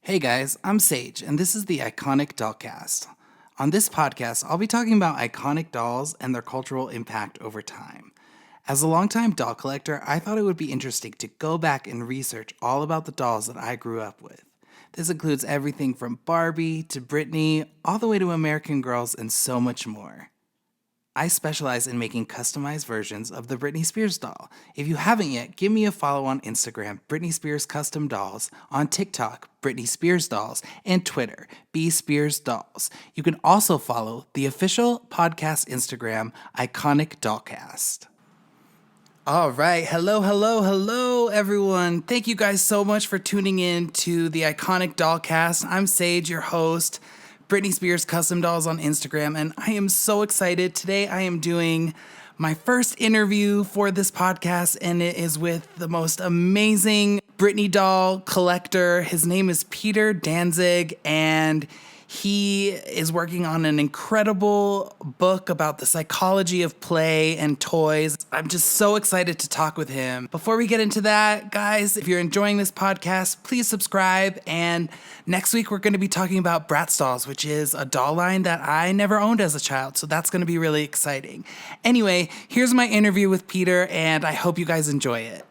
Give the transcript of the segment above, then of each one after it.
Hey guys, I'm Sage, and this is the Iconic Dollcast. On this podcast, I'll be talking about iconic dolls and their cultural impact over time. As a longtime doll collector, I thought it would be interesting to go back and research all about the dolls that I grew up with. This includes everything from Barbie to Britney, all the way to American Girls, and so much more. I specialize in making customized versions of the Britney Spears doll. If you haven't yet, give me a follow on Instagram, Britney Spears Custom Dolls, on TikTok, Britney Spears Dolls, and Twitter, B Spears Dolls. You can also follow the official podcast Instagram, Iconic Dollcast. All right. Hello, everyone. Thank you guys so much for tuning in to the Iconic Dollcast. I'm Sage, your host. Britney Spears Custom Dolls on Instagram, and I am so excited. Today I am doing my first interview for this podcast, and it is with the most amazing Britney doll collector. His name is Peter Danzig, and he is working on an incredible book about the psychology of play and toys. I'm just so excited to talk with him. Before we get into that, guys, if you're enjoying this podcast, please subscribe. And next week, we're going to be talking about Bratz dolls, which is a doll line that I never owned as a child. So that's going to be really exciting. Anyway, here's my interview with Peter, and I hope you guys enjoy it.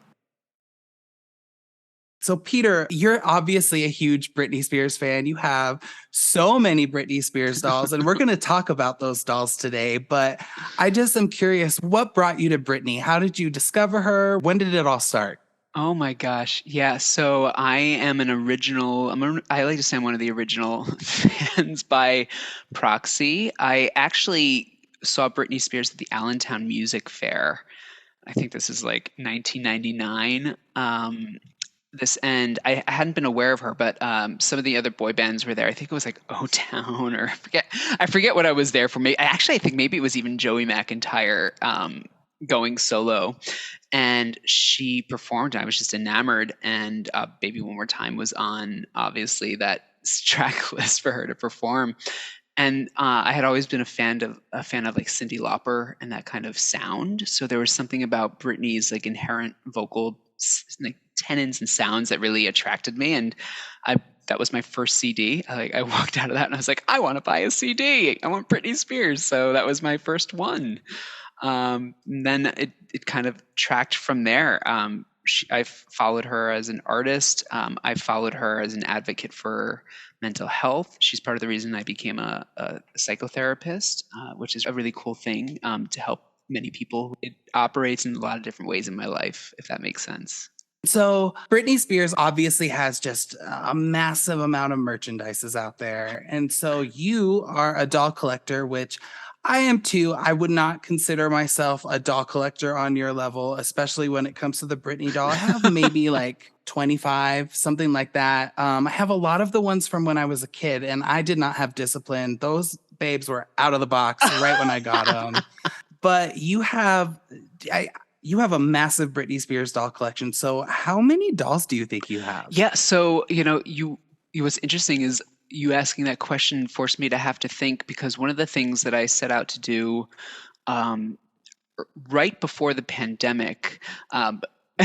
So, Peter, you're obviously a huge Britney Spears fan. You have so many Britney Spears dolls, and we're going to talk about those dolls today. But I just am curious, what brought you to Britney? How did you discover her? When did it all start? Oh my gosh. Yeah. So I am an original, I like to say I'm one of the original fans by proxy. I actually saw Britney Spears at the Allentown Music Fair. I think this is like 1999. I hadn't been aware of her, but some of the other boy bands were there. I think it was like O Town, or I forget what I was there for. I think maybe it was even Joey McIntyre going solo, and she performed. And I was just enamored, and Baby One More Time was on, obviously, that track list for her to perform. And I had always been a fan of like Cyndi Lauper and that kind of sound. So there was something about Britney's like inherent vocal like tenons and sounds that really attracted me. And that was my first CD. I walked out of that and I was like, I want to buy a CD. I want Britney Spears. So that was my first one. Then it kind of tracked from there. I followed her as an artist. I followed her as an advocate for mental health. She's part of the reason I became a psychotherapist, which is a really cool thing to help many people. It operates in a lot of different ways in my life, if that makes sense. So, Britney Spears obviously has just a massive amount of merchandises out there. And so, you are a doll collector, which I am too. I would not consider myself a doll collector on your level, especially when it comes to the Britney doll. I have maybe like 25, something like that. I have a lot of the ones from when I was a kid, and I did not have discipline. Those babes were out of the box right when I got them. But you have a massive Britney Spears doll collection. So how many dolls do you think you have? Yeah. So, what's interesting is you asking that question forced me to have to think, because one of the things that I set out to do right before the pandemic,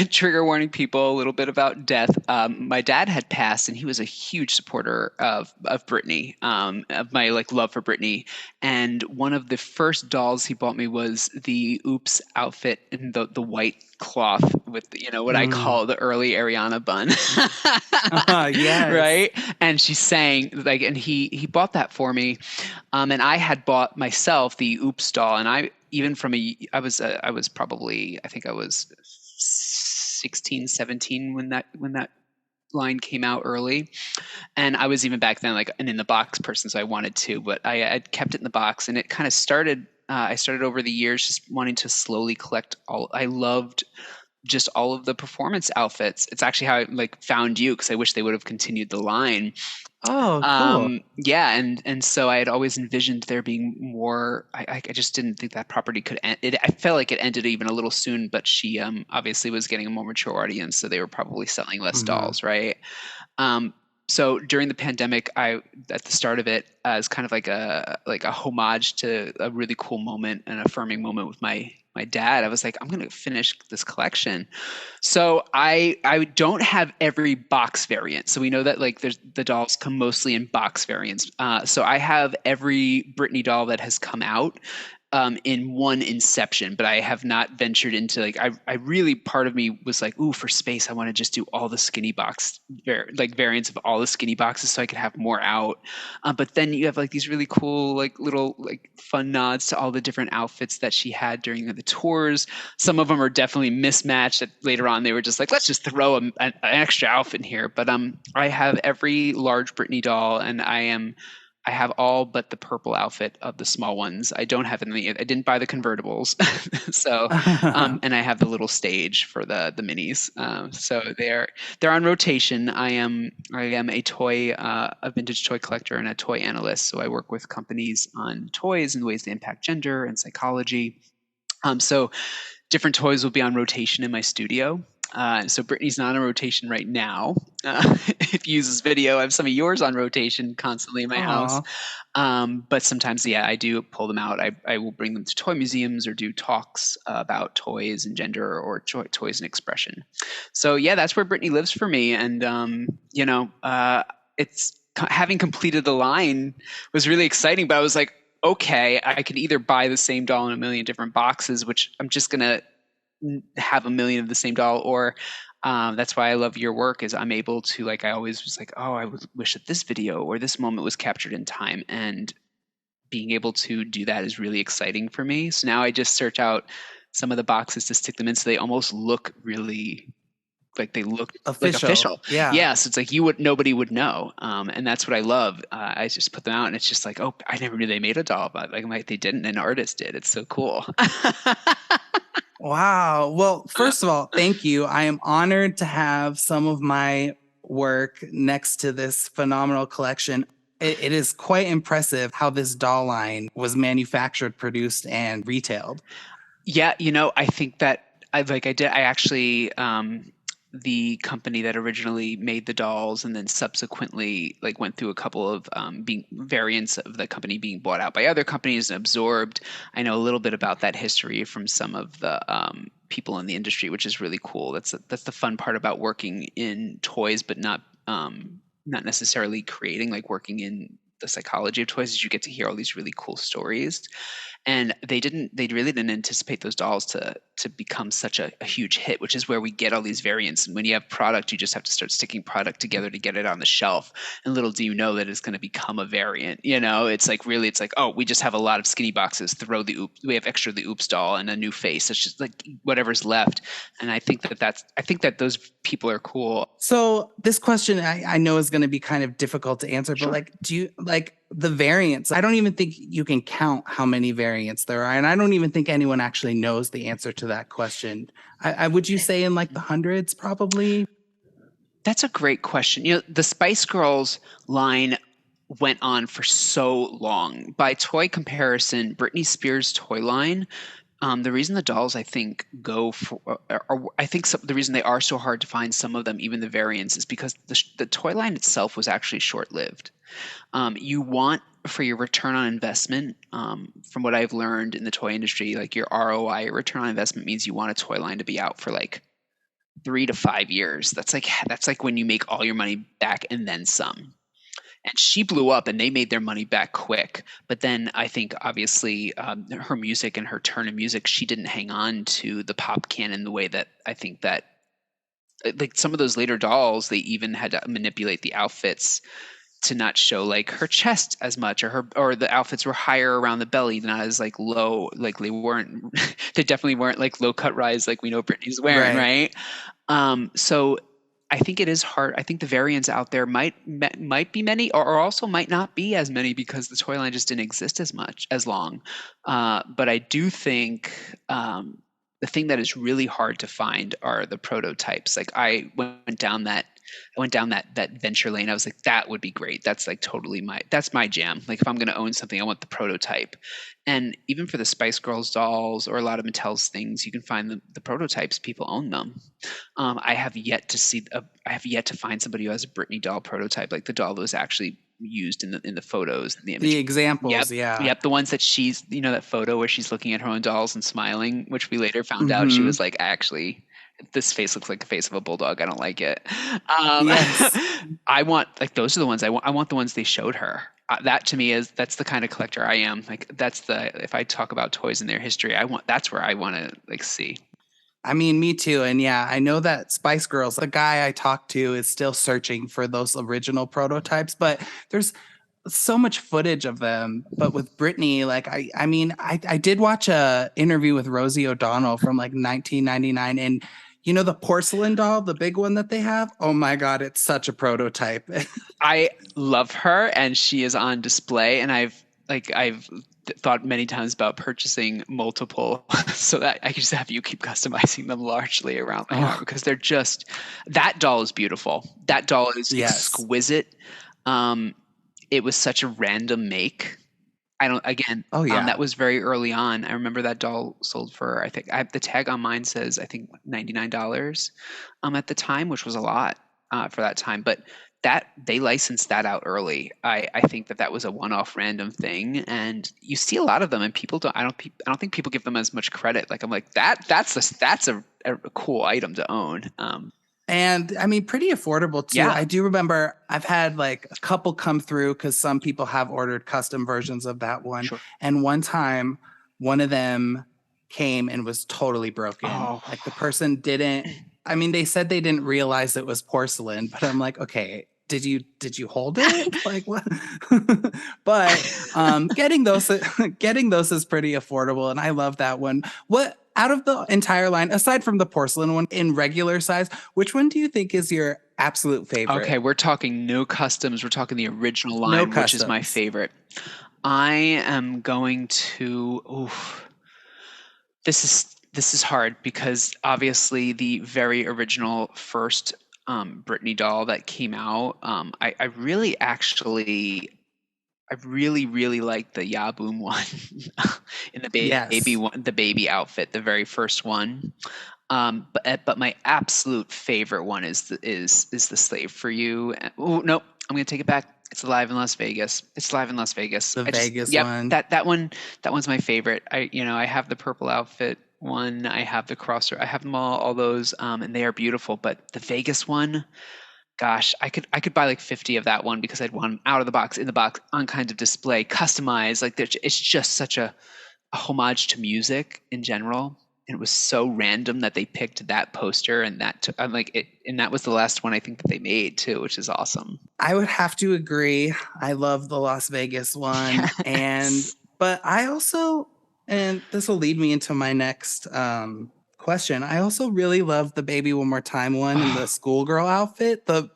trigger warning people a little bit about death. My dad had passed, and he was a huge supporter of Britney, of my like love for Britney. And one of the first dolls he bought me was the Oops outfit in the white cloth with what I call the early Ariana bun. Yes. Right. And she sang like, and he bought that for me. And I had bought myself the Oops doll, and I was probably, I think I was 16, 17 when that line came out early. And I was even back then like an in the box person, so I wanted to, but I kept it in the box. And it kind of started, I started over the years just wanting to slowly collect I loved just all of the performance outfits. It's actually how I like found you, because I wish they would have continued the line. Oh, cool. Yeah, and so I had always envisioned there being more. I just didn't think that property could end. I felt like it ended even a little soon, but she obviously was getting a more mature audience, so they were probably selling less dolls, right? So during the pandemic, at the start of it, as kind of like a homage to a really cool moment, an affirming moment with my my dad. I was like, I'm going to finish this collection. So I don't have every box variant. So we know that like there's the dolls come mostly in box variants. So I have every Britney doll that has come out in one inception, but I have not ventured into like I really part of me was like, ooh, for space, I want to just do all the skinny box like variants of all the skinny boxes so I could have more out. But then you have like these really cool like little like fun nods to all the different outfits that she had during the tours. Some of them are definitely mismatched. That later on they were just like, let's just throw an extra outfit in here. But I have every large Britney doll, and I have all but the purple outfit of the small ones. I don't have any. I didn't buy the convertibles, so and I have the little stage for the minis. So they're on rotation. I am a vintage toy collector and a toy analyst. So I work with companies on toys and ways they impact gender and psychology. So different toys will be on rotation in my studio. So Brittany's not on rotation right now. If you use this video, I have some of yours on rotation constantly in my house. Aw. But sometimes, yeah, I do pull them out. I will bring them to toy museums or do talks about toys and gender or toys and expression. So yeah, that's where Brittany lives for me. And it's having completed the line was really exciting. But I was like, okay, I could either buy the same doll in a million different boxes, which I'm just gonna have a million of the same doll, or that's why I love your work is I'm able to like I always was like, oh, I would wish that this video or this moment was captured in time, and being able to do that is really exciting for me. So now I just search out some of the boxes to stick them in so they almost look really like they look like Official. official. Yeah. Yeah, so it's like nobody would know, and that's what I love. I just put them out, and it's just like, oh, I never knew they made a doll, but like they didn't, an artist did. It's so cool. Wow. Well, first of all, thank you. I am honored to have some of my work next to this phenomenal collection. It is quite impressive how this doll line was manufactured, produced, and retailed. Yeah, I think that I actually the company that originally made the dolls and then subsequently like went through a couple of being variants of the company being bought out by other companies and absorbed. I know a little bit about that history from some of the people in the industry, which is really cool. That's the fun part about working in toys, but not necessarily creating, like working in the psychology of toys, is you get to hear all these really cool stories. And they really didn't anticipate those dolls to become such a huge hit, which is where we get all these variants. And when you have product, you just have to start sticking product together to get it on the shelf. And little do you know that it's going to become a variant. It's like really, it's like, oh, we just have a lot of skinny boxes. Throw the we have extra the oops doll and a new face. It's just like whatever's left. And I think that those people are cool. So this question I know is going to be kind of difficult to answer, Sure. but like, do you like the variants? I don't even think you can count how many variants there are. And I don't even think anyone actually knows the answer to that question. I would you say in like the hundreds, probably? That's a great question. The Spice Girls line went on for so long. By toy comparison, Britney Spears' toy line, the reason the dolls I think go for, I think the reason they are so hard to find, some of them, even the variants, is because the toy line itself was actually short-lived. You want for your return on investment, from what I've learned in the toy industry, like your ROI, your return on investment, means you want a toy line to be out for like 3 to 5 years. That's like when you make all your money back and then some. And she blew up, and they made their money back quick. But then I think obviously her music and her turn in music, she didn't hang on to the pop canon the way that I think that like some of those later dolls, they even had to manipulate the outfits to not show like her chest as much, or the outfits were higher around the belly, not as like low, like they weren't they definitely weren't like low cut rise like we know Britney's wearing, right? So I think it is hard. I think the variants out there might be many, or also might not be as many, because the toy line just didn't exist as long. But I do think the thing that is really hard to find are the prototypes. Like I went down that venture lane. I was like, that would be great. That's like totally that's my jam. Like if I'm going to own something, I want the prototype. And even for the Spice Girls dolls or a lot of Mattel's things, you can find the prototypes. People own them. I have yet to find somebody who has a Britney doll prototype, like the doll that was actually used in the photos and the The image. Yep. examples, yeah. Yep. The ones that she's, that photo where she's looking at her own dolls and smiling, which we later found out she Hmm. was like, actually, this face looks like the face of a bulldog. I don't like it. Um, Yes. I want like those are the ones I want. I want the ones they showed her. That to me that's the kind of collector I am. Like if I talk about toys and their history, that's where I want to like see. I mean, me too. And yeah, I know that Spice Girls, the guy I talked to, is still searching for those original prototypes, but there's so much footage of them. But with Britney, like I mean, I did watch a interview with Rosie O'Donnell from like 1999, and the porcelain doll, the big one that they have. Oh my God, it's such a prototype. I love her, and she is on display, and I've thought many times about purchasing multiple so that I can just have you keep customizing them largely around my heart Oh, because they're just that doll is beautiful. That doll is yes. exquisite. Um, it was such a random make. I don't again, Oh that yeah. was very early on. I remember that doll sold for the tag on mine says I think $99 at the time, which was a lot for that time. But that they licensed that out early. I think that was a one-off random thing, and you see a lot of them, and people don't. I don't think people give them as much credit. Like I'm like that's a cool item to own. And I mean, pretty affordable too. Yeah, I do remember I've had like a couple come through because some people have ordered custom versions of that one. sure. And one time, one of them came and was totally broken. Oh, Like the person didn't, I mean, they said they didn't realize it was porcelain, but I'm like, okay, did you hold it? Like what? But getting those is pretty affordable, and I love that one. What out of the entire line, aside from the porcelain one in regular size, which one do you think is your absolute favorite? okay, we're talking no customs. We're talking the original No line, which is my customs. favorite. I am going to. Oof, this is hard because obviously the very original first Britney doll that came out. I really actually. I really, really like the Ya Boom one in the baby Yes. one, the baby outfit, the very first one. But my absolute favorite one is the Slave for You. Oh no, I'm gonna take it back. It's Live in Las Vegas. It's Live in Las Vegas. The I just Vegas yep one. that one's my favorite. I have the purple outfit one. I have the crosser. I have them all those and they are beautiful. But the Vegas one, gosh, I could buy like 50 of that one because I'd want them out of the box, in the box, on kind of display, customized. Like it's just such a homage to music in general. And it was so random that they picked that poster and I'm like it, and that was the last one I think that they made too, which is awesome. I would have to agree. I love the Las Vegas one. And Yes. but I also, and this will lead me into my next question. I also really love the Baby One More Time one and the Oh, schoolgirl outfit, the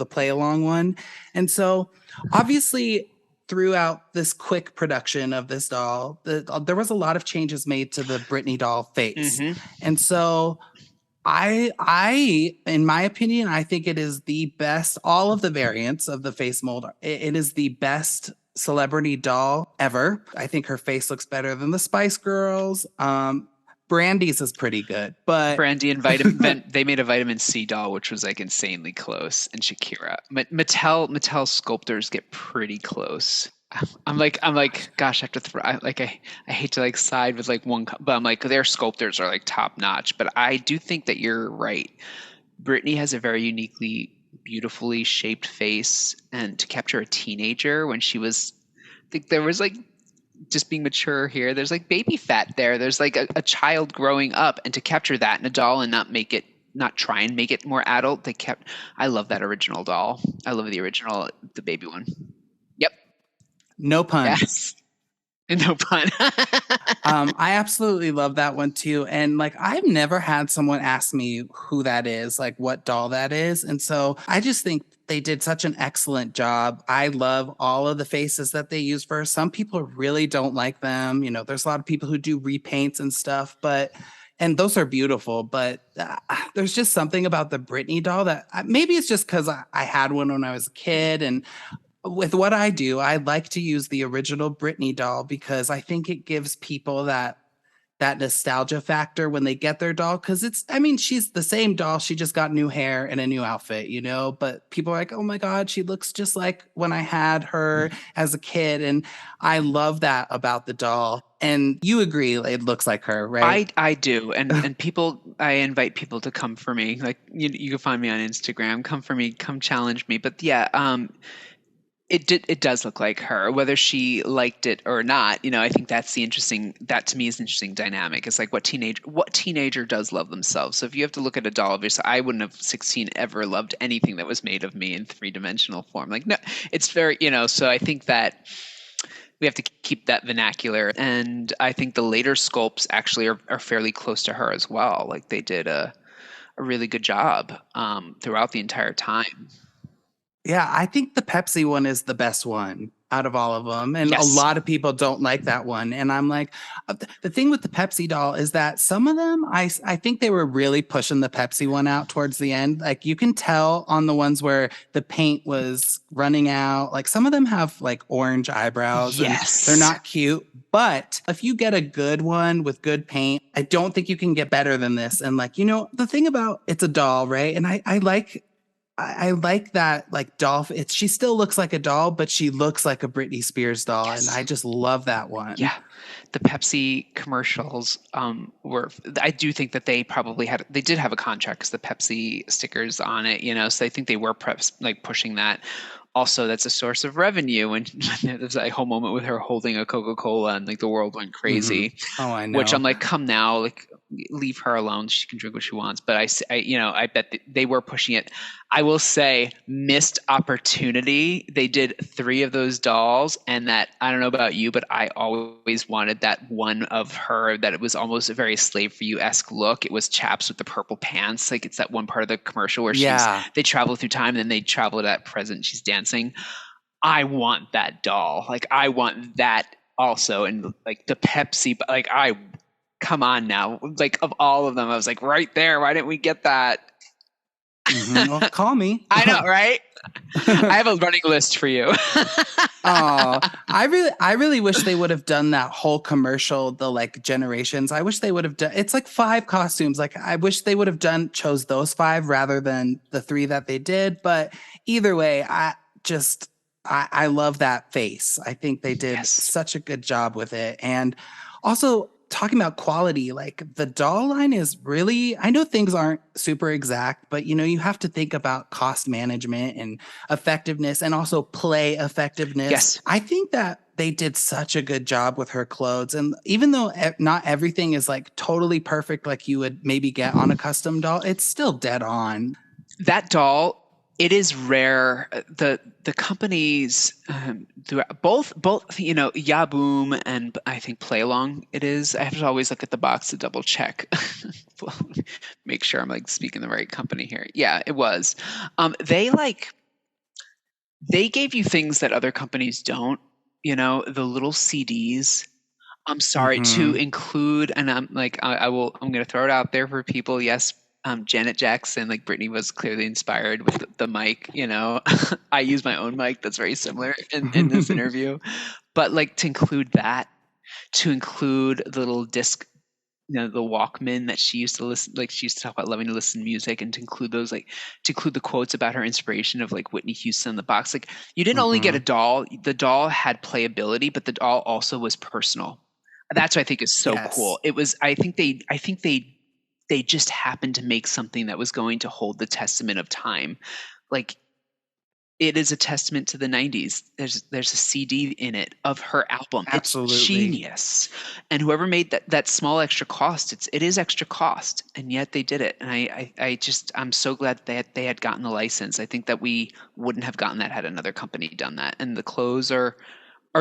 play along one. And so obviously throughout this quick production of this doll, there was a lot of changes made to the Britney doll face. hmm. And so in my opinion, I think it is the best. All of the variants of the face mold, it is the best celebrity doll ever. I think her face looks better than the Spice Girls. Brandy's is pretty good, but Brandy and vitamin they made a vitamin C doll, which was like insanely close, and Shakira. Mattel sculptors get pretty close. I'm like, gosh, I have to throw. I hate to like side with like one, but I'm like their sculptors are like top notch. But I do think that you're right. Britney has a very uniquely, beautifully shaped face, and to capture a teenager when she was, I think there was like just being mature here. There's like baby fat there. There's like a child growing up, and to capture that in a doll and not try and make it more adult. I love that original doll. I love the baby one. Yep. no pun. Yes. No pun. I absolutely love that one too. And like, I've never had someone ask me who that is, like what doll that is. And so I just think they did such an excellent job. I love all of the faces that they use for her. Some people really don't like them. There's a lot of people who do repaints and stuff, and those are beautiful. But there's just something about the Britney doll that maybe it's just because I had one when I was a kid, and with what I do, I like to use the original Britney doll because I think it gives people that nostalgia factor when they get their doll. Cause she's the same doll. She just got new hair and a new outfit, but people are like, oh my God, she looks just like when I had her as a kid. And I love that about the doll. And you agree it looks like her, right? I do, and people, I invite people to come for me. Like you can find me on Instagram. Come for me, come challenge me. But yeah, it does look like her, whether she liked it or not. I think that to me is an interesting dynamic. It's like what teenager does love themselves. So if you have to look at a doll of yourself, I wouldn't have 16 ever loved anything that was made of me in three-dimensional form. Like no, it's very, so I think that we have to keep that vernacular. And I think the later sculpts actually are fairly close to her as well. Like they did a really good job throughout the entire time. Yeah, I think the Pepsi one is the best one out of all of them. And a Yes. lot of people don't like that one. And I'm like, the thing with the Pepsi doll is that some of them, I think they were really pushing the Pepsi one out towards the end. Like you can tell on the ones where the paint was running out, like some of them have like orange eyebrows and they're Yes. not cute. But if you get a good one with good paint, I don't think you can get better than this. And like, the thing about it's a doll, right? And I like that, like doll. She still looks like a doll, but she looks like a Britney Spears doll, and Yes. I just love that one. Yeah. The Pepsi commercials were. I do think that they did have a contract because the Pepsi stickers on it, So I think they were perhaps like pushing that. Also, that's a source of revenue. And there's a whole moment with her holding a Coca-Cola and like the world went crazy. Oh, I Which know. I'm like, come now, like leave her alone. She can drink what she wants. But I bet they were pushing it. I will say, missed opportunity. They did 3 of those dolls, and that I don't know about you, but I always wanted that one of her that it was almost a very Slave for You-esque look. It was chaps with the purple pants. Like it's that one part of the commercial where Yeah. they travel through time and then they travel to that present. She's dancing. I want that doll. Like I want that also. And like the Pepsi, but like come on now. Like of all of them, I was like right there. Why didn't we get that? Well, call me. I know, right? I have a running list for you. Oh, I really wish they would have done that whole commercial, the like generations. I wish they would have done. It's like 5 costumes. Like I wish they would have chose those 5 rather than the 3 that they did. But either way, I love that face. I think they did such a good job with it. And also talking about quality, like the doll line is really, I know things aren't super exact, but you have to think about cost management and effectiveness and also play effectiveness. Yes. I think that they did such a good job with her clothes. And even though not everything is like totally perfect, like you would maybe get on a custom doll, it's still dead on. That doll, it is rare. The companies, both Yaboom and I think Play Along. It is. I have to always look at the box to double check, make sure I'm like speaking the right company here. Yeah, it was. They gave you things that other companies don't. The little CDs. I'm sorry to include, and I'm like, I'm going to throw it out there for people. Yes, Janet Jackson, like Britney was clearly inspired with the mic, I use my own mic that's very similar in this interview. But like to include the little disc, the Walkman that she used to listen, like she used to talk about loving to listen to music, and to include those, like to include the quotes about her inspiration of like Whitney Houston in the box. Like you didn't only get a doll, the doll had playability, but the doll also was personal. That's what I think is so cool. It was, I think they just happened to make something that was going to hold the testament of time. Like it is a testament to the 90s. There's a CD in it of her album. Absolutely. It's genius. And whoever made that small extra cost, it is extra cost, and yet they did it. And I'm so glad that they had gotten the license. I think that we wouldn't have gotten that had another company done that. And the clothes are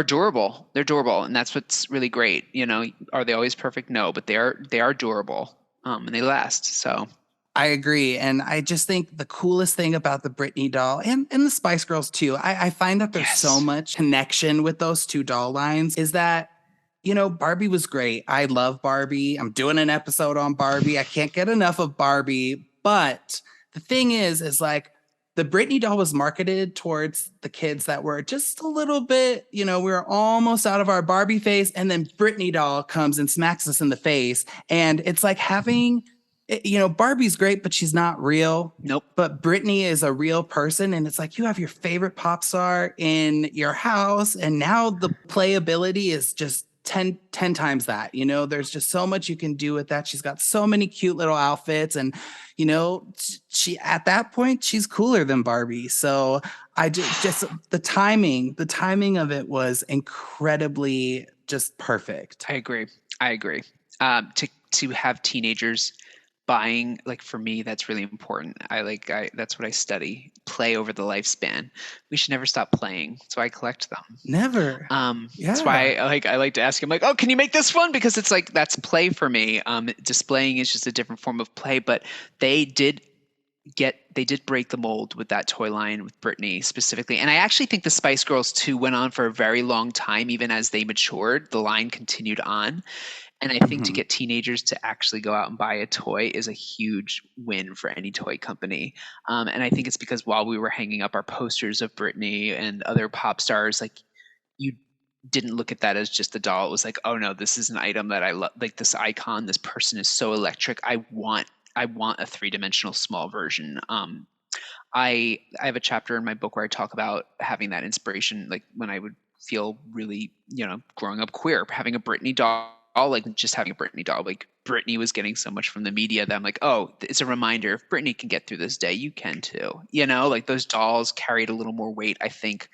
durable. They're durable, and that's what's really great. Are they always perfect? No, but they are durable. And they last. So I agree. And I just think the coolest thing about the Britney doll and the Spice Girls too, I find that there's so much connection with those 2 doll lines is that, Barbie was great. I love Barbie. I'm doing an episode on Barbie. I can't get enough of Barbie. But the thing is like the Britney doll was marketed towards the kids that were just a little bit, we were almost out of our Barbie phase. And then Britney doll comes and smacks us in the face. And it's like having, Barbie's great, but she's not real. Nope. But Britney is a real person. And it's like you have your favorite pop star in your house. And now the playability is just 10 times that. There's just so much you can do with that. She's got so many cute little outfits, and she at that point she's cooler than Barbie. So I just the timing of it was incredibly just perfect. I agree. To have teenagers buying, like, for me, that's really important. That's what I study. Play over the lifespan. We should never stop playing. That's why I collect them. Never. That's why I like to ask him, like, oh, can you make this one? Because it's like, that's play for me. Displaying is just a different form of play, but they did break the mold with that toy line with Britney specifically. And I actually think the Spice Girls too went on for a very long time. Even as they matured, the line continued on. And I think to get teenagers to actually go out and buy a toy is a huge win for any toy company. And I think it's because while we were hanging up our posters of Britney and other pop stars, like, you didn't look at that as just a doll. It was like, oh no, this is an item that I love. Like, this icon, this person is so electric. I want a three-dimensional small version. I have a chapter in my book where I talk about having that inspiration, like when I would feel really, growing up queer, having a Britney doll, like just having a Britney doll, like Britney was getting so much from the media that I'm like, oh, it's a reminder, if Britney can get through this day, you can too. Like those dolls carried a little more weight, I think,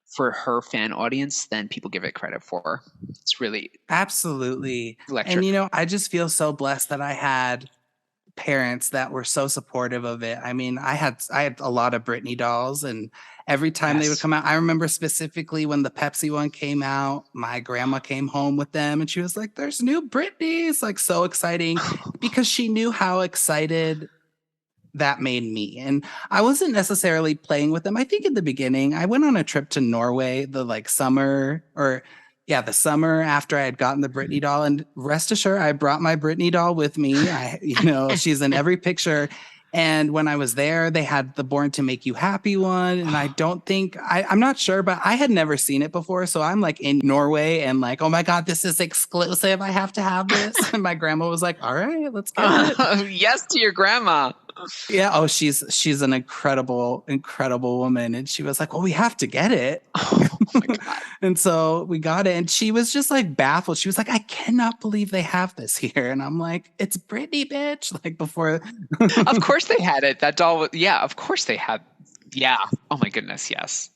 for her fan audience than people give it credit for. It's really absolutely electric. And I just feel so blessed that I had parents that were so supportive of it. I mean, I had a lot of Britney dolls, and every time they would come out, I remember specifically when the Pepsi one came out, my grandma came home with them and she was like, there's new Britneys, like, so exciting, because she knew how excited that made me. And I wasn't necessarily playing with them. I think in the beginning, I went on a trip to Norway the summer after I had gotten the Britney doll. And rest assured, I brought my Britney doll with me. She's in every picture. And when I was there, they had the Born to Make You Happy one. And I don't think, I'm not sure, but I had never seen it before. So I'm like in Norway and like, oh my God, this is exclusive. I have to have this. And my grandma was like, all right, let's get it. Yes to your grandma. Yeah. Oh, she's an incredible woman. And she was like, well, we have to get it. Oh my God. And so we got it. And she was just like baffled. She was like, I cannot believe they have this here. And I'm like, it's Britney, bitch. Like, before. Of course they had it. That doll. Yeah, of course they had. Yeah. Oh my goodness. Yes.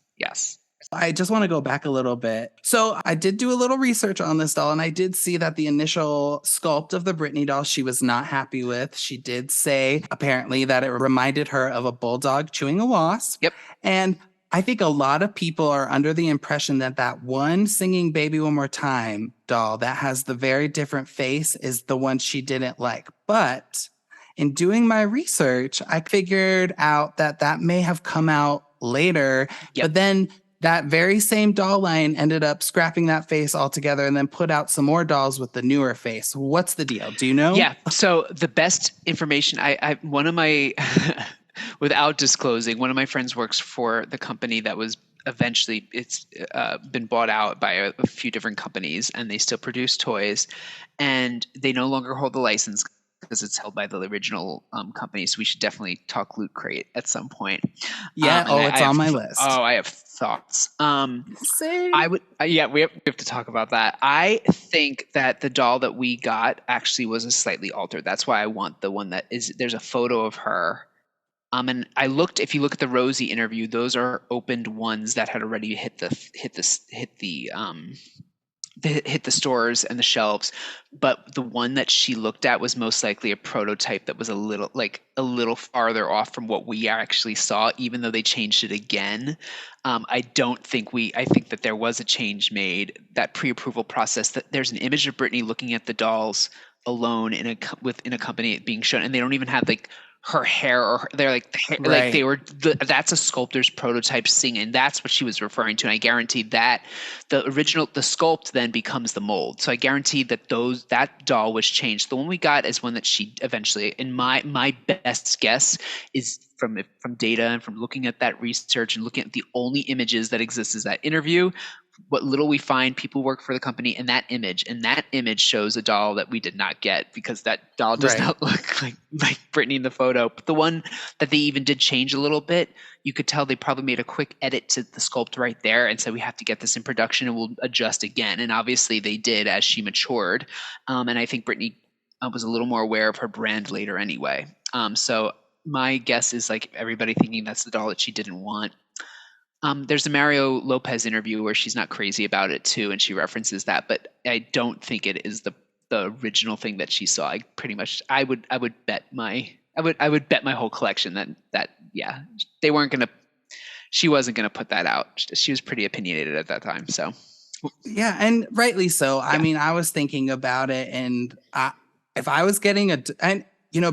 I just want to go back a little bit. So I did do a little research on this doll, and I did see that the initial sculpt of the Britney doll she was not happy with. She did say, apparently, that it reminded her of a bulldog chewing a wasp. Yep. And I think a lot of people are under the impression that one singing Baby One More Time doll that has the very different face is the one she didn't like. But in doing my research, I figured out that may have come out later. Yep. But then that very same doll line ended up scrapping that face altogether and then put out some more dolls with the newer face. What's the deal? Do you know? Yeah. So the best information, I one of my, without disclosing, one of my friends works for the company that was eventually, it's been bought out by a few different companies, and they still produce toys, and they no longer hold the license because it's held by the original company. So we should definitely talk Loote Crate at some point. Yeah. It's on my list. Oh, I have thoughts. Same. We have to talk about that. I think that the doll that we got actually was a slightly altered. That's why I want the one that is, there's a photo of her. And I looked, if you look at the Rosie interview, those are opened ones that had already hit the stores and the shelves, but the one that she looked at was most likely a prototype that was a little farther off from what we actually saw, even though they changed it again. I think that there was a change made, that pre-approval process, that there's an image of Britney looking at the dolls alone in a company being shown, and they don't even have like her hair, or they're like like they Right. were that's a sculptor's prototype singing. That's what she was referring to, and I guarantee that the sculpt then becomes the mold. So I guarantee that that doll was changed. The one we got is one that she eventually, in my best guess, is from data and from looking at that research and looking at the only images that exist is that interview. What little we find, people work for the company, and that image shows a doll that we did not get, because that doll does Right. not look like Britney in the photo. But the one that they even did change a little bit, you could tell they probably made a quick edit to the sculpt right there and said, we have to get this in production and we'll adjust again. And obviously they did as she matured. And I think Britney was a little more aware of her brand later anyway. So my guess is like everybody thinking that's the doll that she didn't want. There's a Mario Lopez interview where she's not crazy about it too, and she references that, but I don't think it is the original thing that she saw. I would bet my whole collection that yeah, they weren't gonna she wasn't gonna put that out. She was pretty opinionated at that time, so Yeah, and rightly so. I yeah. mean, I was thinking about it, and if I was getting and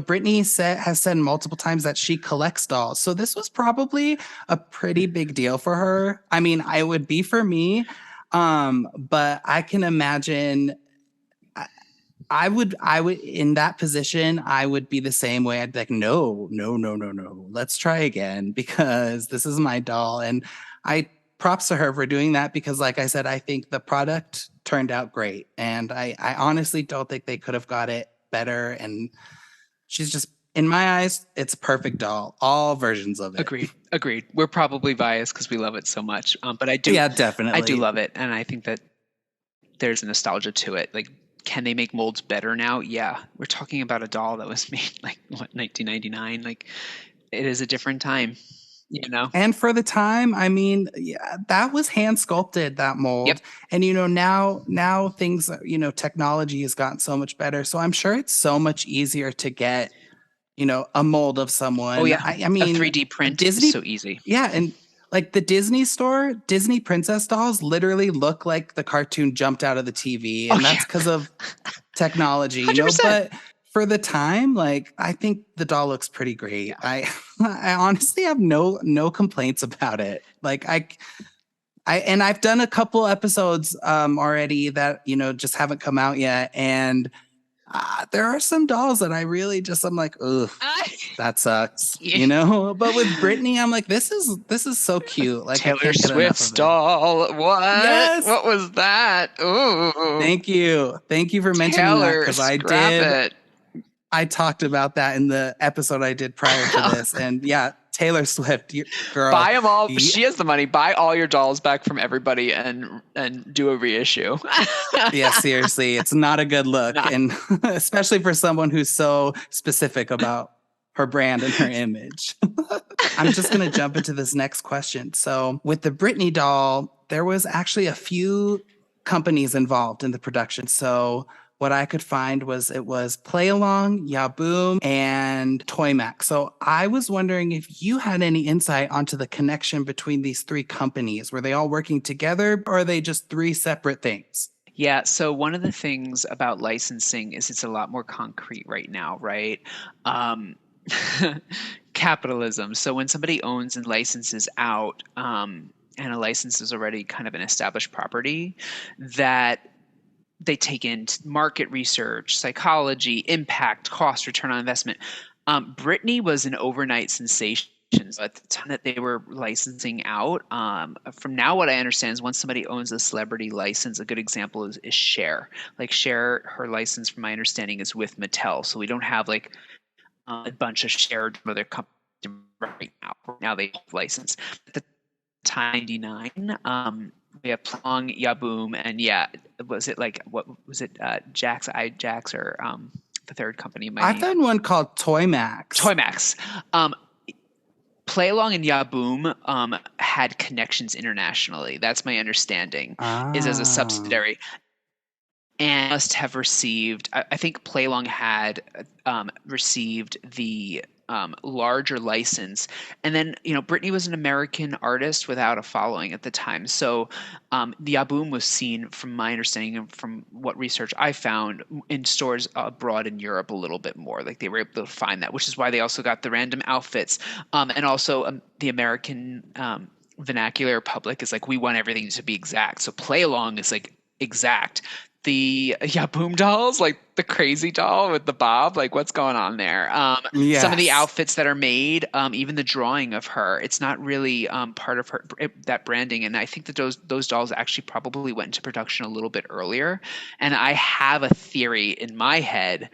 Brittany has said multiple times that she collects dolls, so this was probably a pretty big deal for her. I mean, I would be for me, but I can imagine. I would in that position, I would be the same way. I'd be like, no, no, no, no, no. Let's try again because this is my doll. And I props to her for doing that because, like I said, I think the product turned out great. And I honestly don't think they could have got it better. And she's just, in my eyes, it's a perfect doll, all versions of it. Agreed. We're probably biased because we love it so much. But Yeah, I do definitely. love it. And I think that there's a nostalgia to it. Like, can they make molds better now? Yeah. We're talking about a doll that was made like 1999. Like, it is a different time, you know? And for the time, I mean, yeah, that was hand sculpted, that Yep. mold. And now things, technology has gotten so much better. So I'm sure it's so much easier to get, a mold of Oh someone. yeah. I A mean, 3D print is Disney, so easy. yeah, and like the Disney store, Disney princess dolls literally look like the cartoon jumped out of the TV, Oh and yeah. that's because of technology, 100%. but for the time, like I think the doll looks pretty great. Yeah. I honestly have no complaints about it. Like and I've done a couple episodes already that just haven't come out yet, and there are some dolls that I really just I'm like, ugh, that sucks, Yeah. But with Britney, I'm like, this is so cute. Like I Taylor can't get enough Swift's of it. doll. What? Yes. What was that? Ooh. Thank you for mentioning that Taylor, because scrap it. I talked about that in the episode I did prior to this. And yeah, Taylor Swift, girl. Buy them all. She has the money. Buy all your dolls back from everybody and do a reissue. Yeah, seriously, it's not a good look. Not, And especially for someone who's so specific about her brand and her image. I'm just going to jump into this next question. So, with the Britney doll, there was actually a few companies involved in the production. So, what I could find was it was Play Along, Yaboom, and Toymac. So, I was wondering if you had any insight onto the connection between these three companies. Were they all working together, or are they just three separate things? yeah. So one of the things about licensing is it's a lot more concrete right now, right? Um, Capitalism. So when somebody owns and licenses out, and a license is already kind of an established property, that they take in market research, psychology, impact, cost, return on investment. Britney was an overnight sensation. So at the time that they were licensing out, from now what I understand is once somebody owns a celebrity license, a good example is Cher. Like Cher, her license, from my understanding, is with Mattel. So we don't have like a bunch of shared other companies right now. Now they have license. At the time, 99, we have Plong, Yaboom, and yeah, was it like what was it? Jax or the third company in my I name? found one called Toymax. Toymax. Play Along and Yaboom had connections internationally. That's my understanding. Is as a Ah. subsidiary, and must have received. I think Play Along had received the larger license. And then, Britney was an American artist without a following at the time. So the Yaboom was seen, from my understanding and from what research I found, in stores abroad in Europe a little bit more. Like they were able to find that, which is why they also got the random outfits. And also the American vernacular public is like, we want everything to be exact. So play along is like exact. The Yaboom dolls, like the crazy doll with the bob, like what's going on there? Some of the Yes. outfits that are made, even the drawing of her, it's not really part of her that branding. And I think that those dolls actually probably went into production a little bit earlier. And I have a theory in my head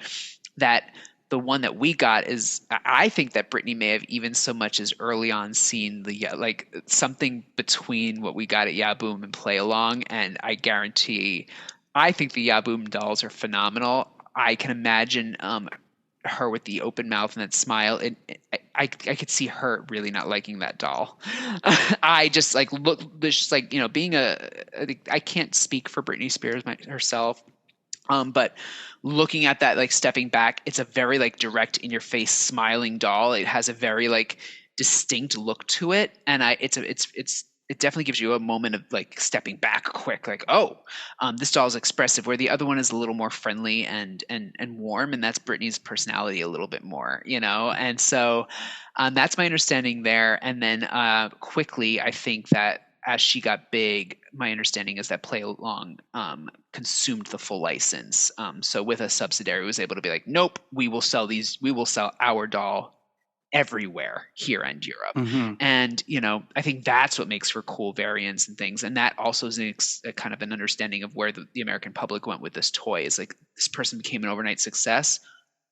that the one that we got is, I think that Britney may have even so much as early on seen like something between what we got at Yaboom and Play Along. And I guarantee, I think the Yaboom dolls are phenomenal. I can imagine her with the open mouth and that smile. I could see her really not liking that doll. I just like look, just like, being I can't speak for Britney Spears herself. But looking at that, like stepping back, it's a very like direct in your face smiling doll. It has a very like distinct look to it. And it definitely gives you a moment of like stepping back quick, like, oh, this doll is expressive, where the other one is a little more friendly and warm. And that's Britney's personality a little bit more, And so that's my understanding there. And then quickly, I think that as she got big, my understanding is that Play Along consumed the full license. So with a subsidiary, was able to be like, nope, we will sell our doll everywhere here and Europe. Hmm. And, I think that's what makes for cool variants and things. And that also is a kind of an understanding of where the American public went with this toy. Is like, this person became an overnight success.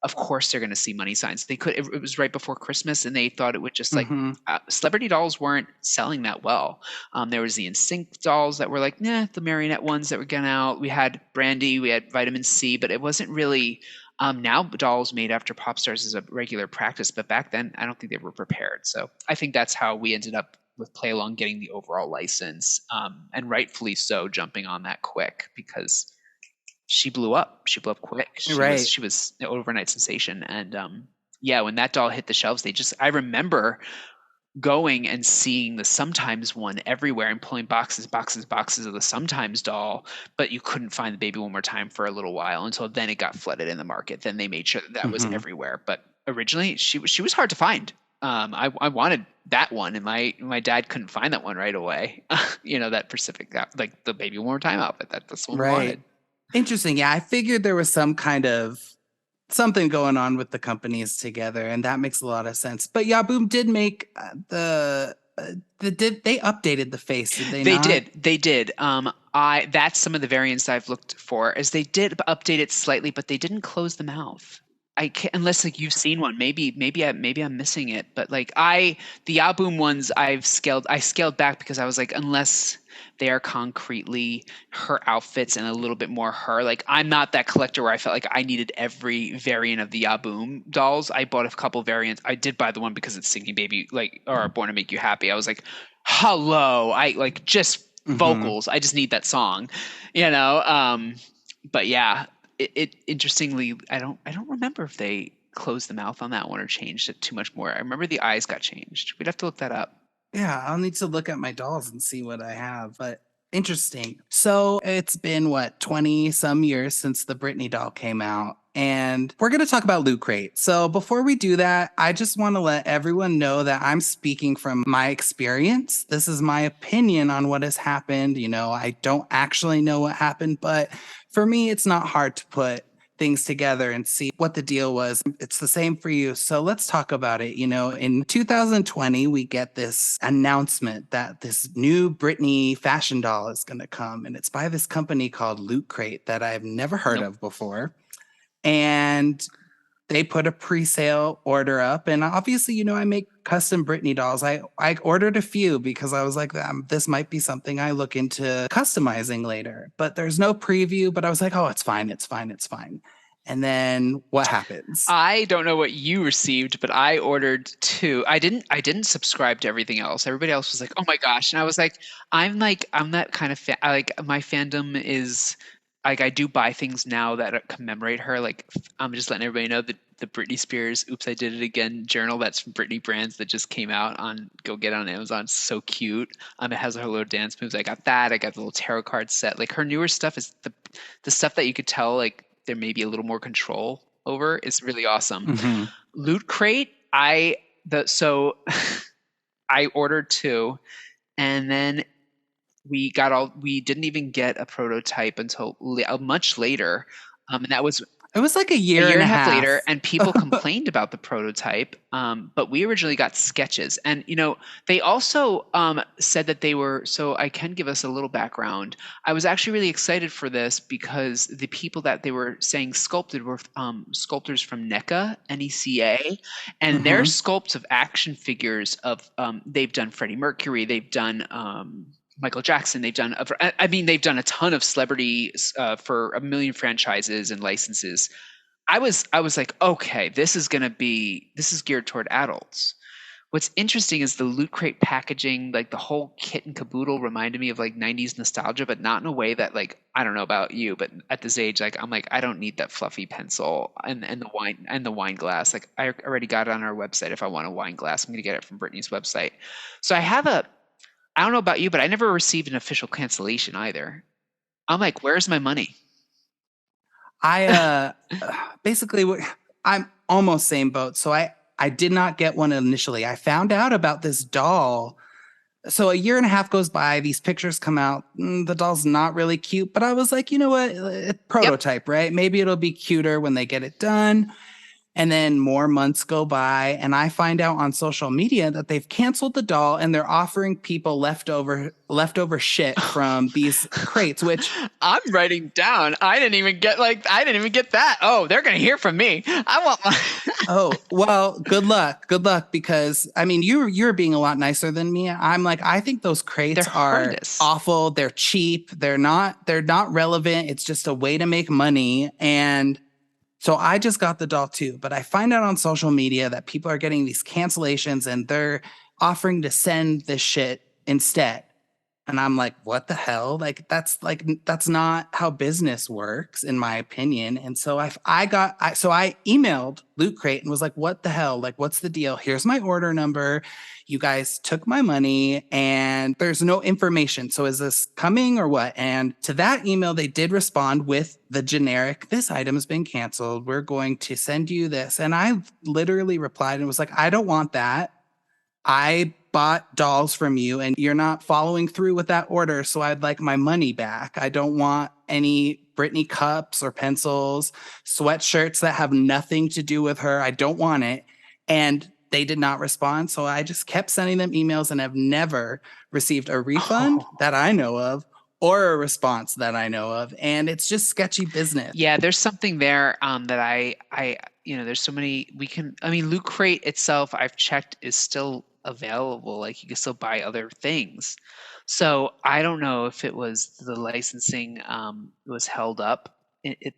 Of course they're going to see money signs. It was right before Christmas, and they thought it would just like, Hmm. celebrity dolls weren't selling that well. There was the NSYNC dolls that were like, nah, the marionette ones that were going out. We had Brandy, we had Vitamin C, but it wasn't really, now dolls made after pop stars is a regular practice, but back then I don't think they were prepared. So I think that's how we ended up with Play Along getting the overall license, and rightfully so, jumping on that quick, because she blew up. She blew up quick. Right. She was an overnight sensation. And yeah, when that doll hit the shelves, I remember going and seeing the Sometimes one everywhere and pulling boxes of the Sometimes doll, but you couldn't find the Baby One More Time for a little while, until then it got flooded in the market. Then they made sure that was Hmm. everywhere. But originally she was hard to find. I wanted that one, and my dad couldn't find that one right away. That Pacific, like the Baby One More Time outfit. That's the one we Right. wanted. Interesting. Yeah, I figured there was some kind of something going on with the companies together, and that makes a lot of sense. But Yaboom did make did they updated the face? Did they They not? did. They did. That's some of the variants I've looked for, is they did update it slightly, but they didn't close the mouth. I can't, unless like you've seen one. Maybe I'm missing it. But like the Yaboom ones, I scaled back, because I was like, unless they are concretely her outfits and a little bit more her. Like, I'm not that collector where I felt like I needed every variant of the Yaboom dolls. I bought a couple variants. I did buy the one because it's Singing Baby, like, or Born to Make You Happy. I was like, hello, I like just Hmm. vocals. I just need that song, you know. But yeah, it interestingly, I don't remember if they closed the mouth on that one or changed it too much more. I remember the eyes got changed. We'd have to look that up. Yeah, I'll need to look at my dolls and see what I have. But interesting. So it's been what, 20 some years since the Britney doll came out. And we're going to talk about Loot Crate. So before we do that, I just want to let everyone know that I'm speaking from my experience. This is my opinion on what has happened. I don't actually know what happened, but for me, it's not hard to put things together and see what the deal was. It's the same for you. So let's talk about it. In 2020, we get this announcement that this new Britney fashion doll is going to come, and it's by this company called Loot Crate that I've never heard Nope. of before. And they put a pre-sale order up, and obviously, I make custom Britney dolls. I ordered a few because I was like, this might be something I look into customizing later. But there's no preview. But I was like, oh, it's fine, it's fine, it's fine. And then what happens? I don't know what you received, but I ordered two. I didn't subscribe to everything else. Everybody else was like, "Oh my gosh." And I was like, I'm that kind of fan. Like, my fandom is, like I do buy things now that commemorate her. Like I'm just letting everybody know that the Britney Spears "Oops, I Did It Again" journal that's from Britney Brands that just came out on go get on Amazon. It's so cute. It has her little dance moves. I got that. I got the little tarot card set. Like her newer stuff is the stuff that you could tell like there may be a little more control over. It's really awesome. Hmm. Loot Crate, so I ordered two, and then we didn't even get a prototype until much later, and that was It was like a a year year and a and a half half. later, and people complained about the prototype, but we originally got sketches. And they also said that they were, so I can give us a little background. I was actually really excited for this because the people that they were saying sculpted were sculptors from NECA, and their Hmm. sculpts of action figures of they've done Freddie Mercury, they've done Michael Jackson. They've done a ton of celebrities for a million franchises and licenses. I was like, okay, this is geared toward adults. What's interesting is the Loot Crate packaging, like the whole kit and caboodle reminded me of like 90s nostalgia, but not in a way that like, I don't know about you, but at this age, like I'm like, I don't need that fluffy pencil and the wine glass. Like I already got it on our website. If I want a wine glass, I'm gonna get it from Brittany's website. So I don't know about you, but I never received an official cancellation either. I'm like, where's my money? I basically I'm almost same boat. So I did not get one initially. I found out about this doll. So a year and a half goes by, these pictures come out. The doll's not really cute, but I was like, you know what? Yep. Prototype, right? Maybe it'll be cuter when they get it done. And then more months go by, and I find out on social media that they've canceled the doll and they're offering people leftover shit from these crates, which I'm writing down. I didn't even get that. Oh, they're gonna hear from me. I want my oh, well, good luck. Good luck because I mean you're being a lot nicer than me. I'm like I think those They're crates are horrendous. awful. They're cheap. They're not relevant. It's just a way to make money and so I just got the doll too, but I find out on social media that people are getting these cancellations and they're offering to send this shit instead. And I'm like, what the hell? Like that's not how business works, in my opinion. And so I emailed Loot Crate and was like, what the hell? Like, what's the deal? Here's my order number. You guys took my money and there's no information. So is this coming or what? And to that email, they did respond with the generic, this item has been canceled. We're going to send you this. And I literally replied and was like, I don't want that. I bought dolls from you and you're not following through with that order. So I'd like my money back. I don't want any Britney cups or pencils, sweatshirts that have nothing to do with her. I don't want it. And they did not respond. So I just kept sending them emails and have never received a refund Oh. that I know of or a response that I know of. And it's just sketchy business. Yeah, there's something there that there's so many Loot Crate itself I've checked is still available. Like you can still buy other things. So I don't know if it was the licensing was held up.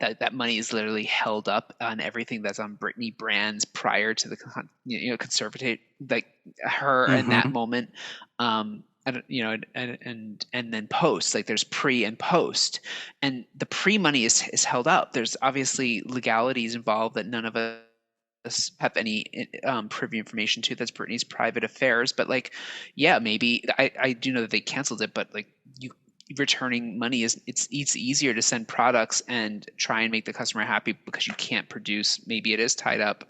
That money is literally held up on everything that's on Britney Brands prior to the conservative, like her in that Mm-hmm. moment. I don't, and then post, like there's pre and post, and the pre money is held up. There's obviously legalities involved that none of us have any privy information to. That's Britney's private affairs. But like, yeah, maybe I do know that they canceled it, but like you returning money it's easier to send products and try and make the customer happy because you can't produce. Maybe it is tied up.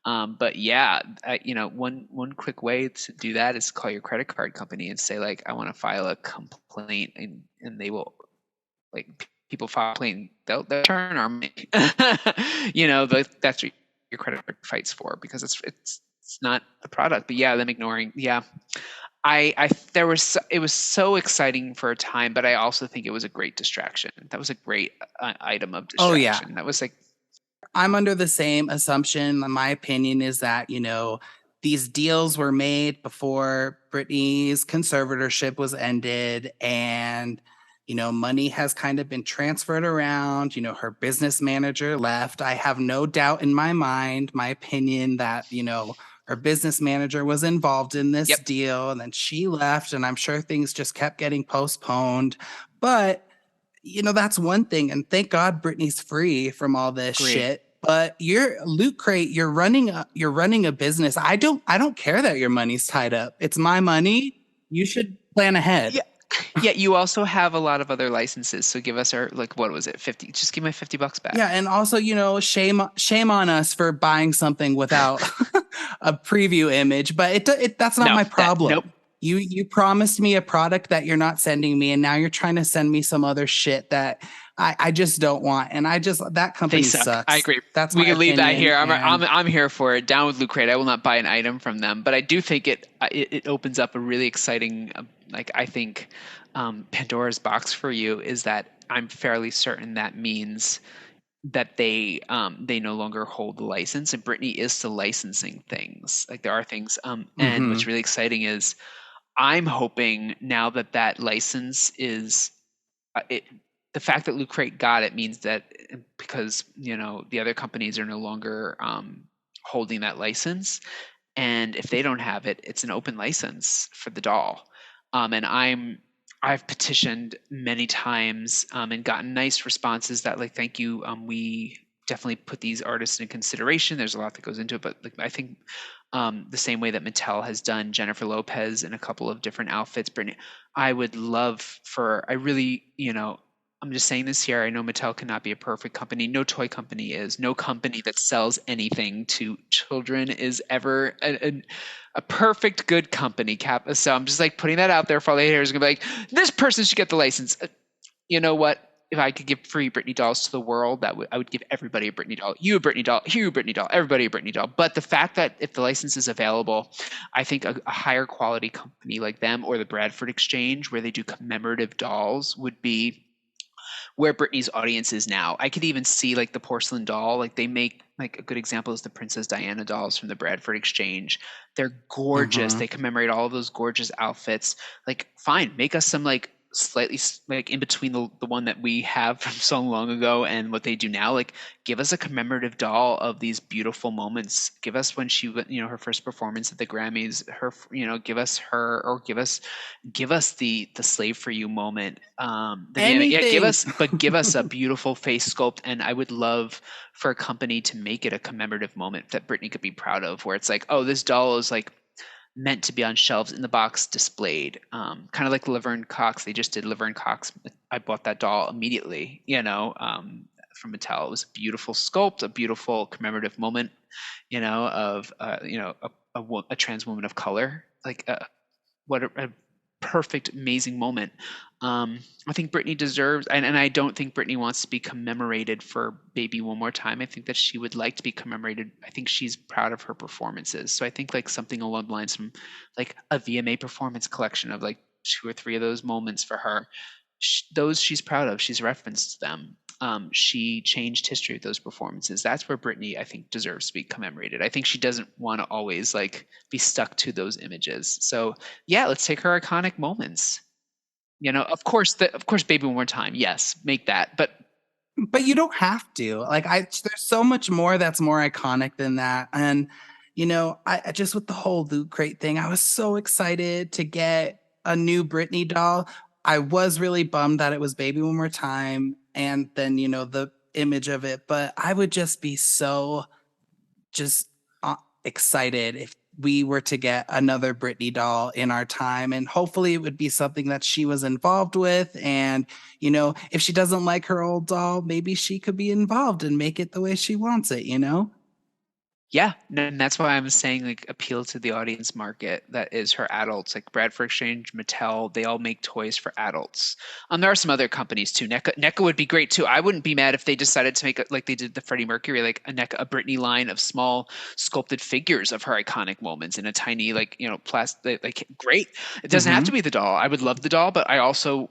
But yeah, one quick way to do that is call your credit card company and say like, I want to file a complaint, and they will, like, people file a complaint, they'll turn our money. That's what your credit card fights for, because it's not the product. But yeah, them ignoring. Yeah, it was so exciting for a time, but I also think it was a great distraction. That was a great item of Oh, yeah. distraction. That was like, I'm under the same assumption. My opinion is that, these deals were made before Britney's conservatorship was ended and, money has kind of been transferred around. Her business manager left. I have no doubt in my mind, my opinion that, her business manager was involved in this yep. deal and then she left. And I'm sure things just kept getting postponed. But that's one thing. And thank God Britney's free from all this Agree. shit. But you're Loot Crate, you're running a business. I don't care that your money's tied up. It's my money. You should plan ahead. Yeah. Yeah, you also have a lot of other licenses, so give us our like what was it, 50? Just give my $50 Yeah, back. and also, shame on us for buying something without a preview image, but that's not No, my that nope. problem. You promised me a product that you're not sending me, and now you're trying to send me some other shit that I just don't want. And that They company suck. I sucks. agree. That's We my can leave that opinion. here. And I'm here for it. Down with Loot Crate. I will not buy an item from them, but I do think it opens up a really exciting like I think Pandora's box for you is that I'm fairly certain that means that they no longer hold the license, and Britney is still licensing things. Like there are things and what's mhm, really exciting is I'm hoping now that that license is it, the fact that Loot Crate got it means that because the other companies are no longer holding that license, and if they don't have it, it's an open license for the doll. And I've petitioned many times and gotten nice responses that like thank you. We definitely put these artists in consideration. There's a lot that goes into it, but like I think the same way that Mattel has done Jennifer Lopez in a couple of different outfits. Brittany, I would love for, I really, I'm just saying this here. I know Mattel cannot be a perfect company. No toy company is. No company that sells anything to children is ever a perfect good company. So I'm just like putting that out there for all the haters. Gonna be like, this person should get the license. You know what? If I could give free Britney dolls to the world, I would give everybody a Britney doll. You a Britney doll, you a Britney doll, everybody a Britney doll. But the fact that if the license is available, I think a higher quality company like them or the Bradford Exchange, where they do commemorative dolls, would be where Britney's audience is now. I could even see like the porcelain doll, like they make like a good example is the Princess Diana dolls from the Bradford Exchange. They're gorgeous. mhm. They commemorate all of those gorgeous outfits. Like, fine, make us some like slightly like in between the one that we have from so long ago and what they do now. Like, give us a commemorative doll of these beautiful moments. Give us when she, her first performance at the Grammys. Her, give us her, or give us the slave for you moment, the VMA. Yeah, Anything. give us a beautiful face sculpt, and I would love for a company to make it a commemorative moment that Britney could be proud of, where it's like, oh, this doll is like meant to be on shelves in the box displayed, kind of like Laverne Cox. They just did Laverne Cox. I bought that doll immediately, from Mattel. It was a beautiful sculpt, a beautiful commemorative moment, of a trans woman of color, like what a perfect, amazing moment. I think Britney deserves, and I don't think Britney wants to be commemorated for Baby One More Time. I think that she would like to be commemorated. I think she's proud of her performances. So I think like something along the lines from like a VMA performance collection of like two or three of those moments for her. Those she's proud of. She's referenced them. She changed history with those performances. That's where Britney, I think, deserves to be commemorated. I think she doesn't want to always like be stuck to those images. So yeah, let's take her iconic moments. Of course, Baby One More Time. Yes, make that. But But you don't have to. Like there's so much more that's more iconic than that. And I just with the whole Loot Crate thing, I was so excited to get a new Britney doll. I was really bummed that it was Baby One More Time and then the image of it, but I would just be so just excited if we were to get another Britney doll in our time. And hopefully it would be something that she was involved with. And, if she doesn't like her old doll, maybe she could be involved and make it the way she wants it? yeah, and that's why I'm saying like appeal to the audience market that is her adults, like Bradford Exchange, Mattel, they all make toys for adults. There are some other companies too. NECA would be great too. I wouldn't be mad if they decided to make like they did the Freddie Mercury, like a Britney line of small sculpted figures of her iconic moments in a tiny like plastic, like great. It doesn't have to Mm-hmm. be the doll. I would love the doll, but I also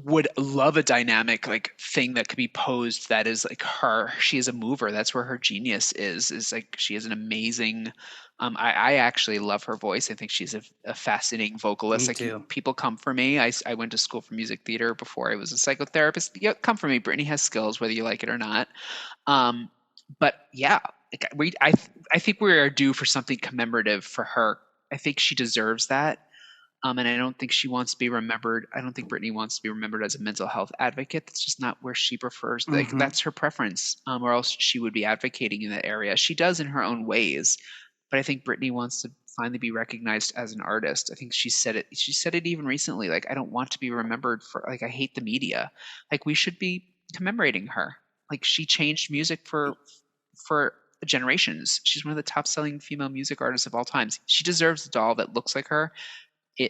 would love a dynamic like thing that could be posed that is like her. She is a mover. That's where her genius is like she is an amazing I actually love her voice. I think she's a fascinating vocalist. Me Like too. people come for me. I went to school for music theater before I was a psychotherapist. Yeah, come for me. Brittany has skills, whether you like it or not. um but yeah, like I think we are due for something commemorative for her. I think she deserves that. And I don't think she wants to be remembered. I don't think Britney wants to be remembered as a mental health advocate. That's just not where she prefers. Like Mm-hmm. that's her preference, or else she would be advocating in that area. She does in her own ways, but I think Britney wants to finally be recognized as an artist. I think she said it. She said it even recently. Like I don't want to be remembered for like I hate the media. Like we should be commemorating her. Like she changed music for generations. She's one of the top selling female music artists of all times. She deserves a doll that looks like her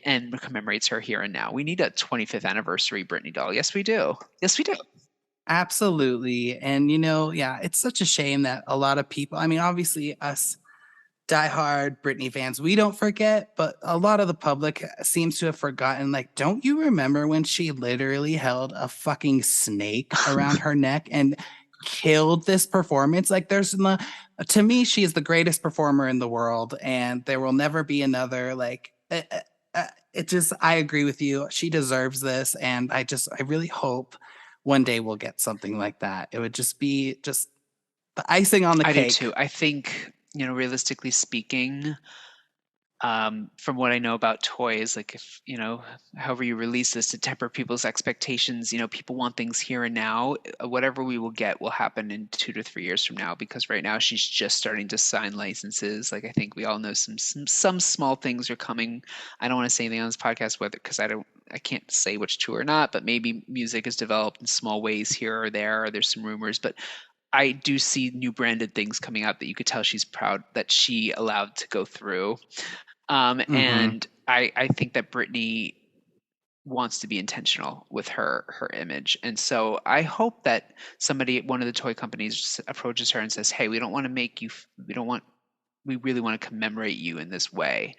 and commemorates her here and now. We need a 25th anniversary Britney doll. Yes, we do. Yes, we do. Absolutely. And, yeah, it's such a shame that a lot of people, I mean, obviously, us diehard Britney fans, we don't forget, but a lot of the public seems to have forgotten. Like, don't you remember when she literally held a fucking snake around her neck and killed this performance? Like, to me, she is the greatest performer in the world, and there will never be another. Like, it just, I agree with you. She deserves this, and I really hope one day we'll get something like that. It would just be just the icing on the I do cake. too. I think, realistically speaking, from what I know about toys, like if, however you release this to temper people's expectations, people want things here and now. Whatever we will get will happen in 2 to 3 years from now, because right now she's just starting to sign licenses. Like I think we all know some small things are coming. I don't want to say anything on this podcast, whether because I can't say which true or not, but maybe music is developed in small ways here or there, or there's some rumors, but I do see new branded things coming out that you could tell she's proud that she allowed to go through. Hmm. And I think that Britney wants to be intentional with her image. And so I hope that one of the toy companies approaches her and says, "Hey, we don't want to make you, we don't want, we really want to commemorate you in this way."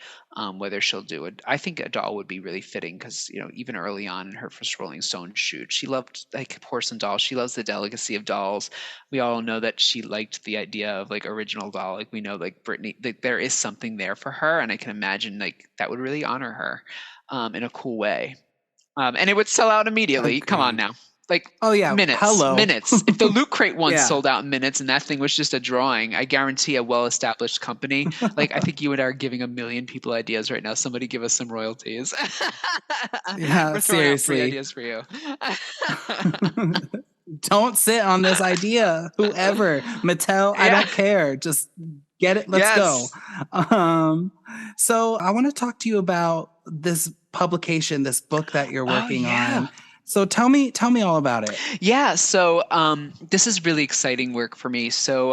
Whether she'll do it, I think a doll would be really fitting because even early on in her first Rolling Stone shoot, she loved like porcelain dolls. She loves the delicacy of dolls. We all know that she liked the idea of like original doll. Like we know like Britney, like, there is something there for her, and I can imagine like that would really honor her in a cool way. And it would sell out immediately. Come on Agreed. now. Like Oh yeah, minutes, hello. minutes. If the Loot Crate one Yeah. sold out in minutes and that thing was just a drawing, I guarantee a well-established company, like I think you and I are giving a million people ideas right now. Somebody give us some royalties. Yeah, We're throwing out free seriously. ideas for you. Don't sit on this idea. Whoever, Mattel, I Yeah. don't care. Just get it. Let's go. Yes. Um, so I want to talk to you about this publication, this book that you're Oh working yeah. on. So tell me all about it. Yeah, so this is really exciting work for me. So,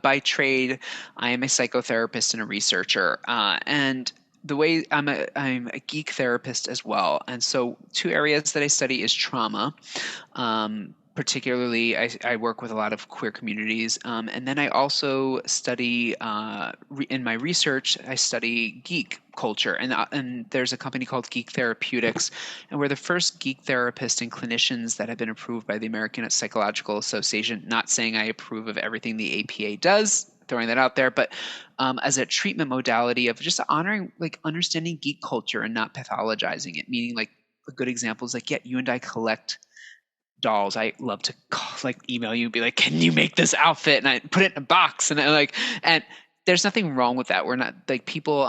by trade, I am a psychotherapist and a researcher, and the way I'm a geek therapist as well. And so, two areas that I study is trauma. Particularly, I work with a lot of queer communities, and then I also study in my research. I study geek culture, and there's a company called Geek Therapeutics, and we're the first geek therapists and clinicians that have been approved by the American Psychological Association. Not saying I approve of everything the APA does, throwing that out there, but as a treatment modality of just honoring, like understanding geek culture and not pathologizing it. Meaning, like a good example is like, yeah, you and I collect dolls. I love to like email you and be like, "Can you make this outfit?" And I put it in a box, and I like, and there's nothing wrong with that. We're not like people.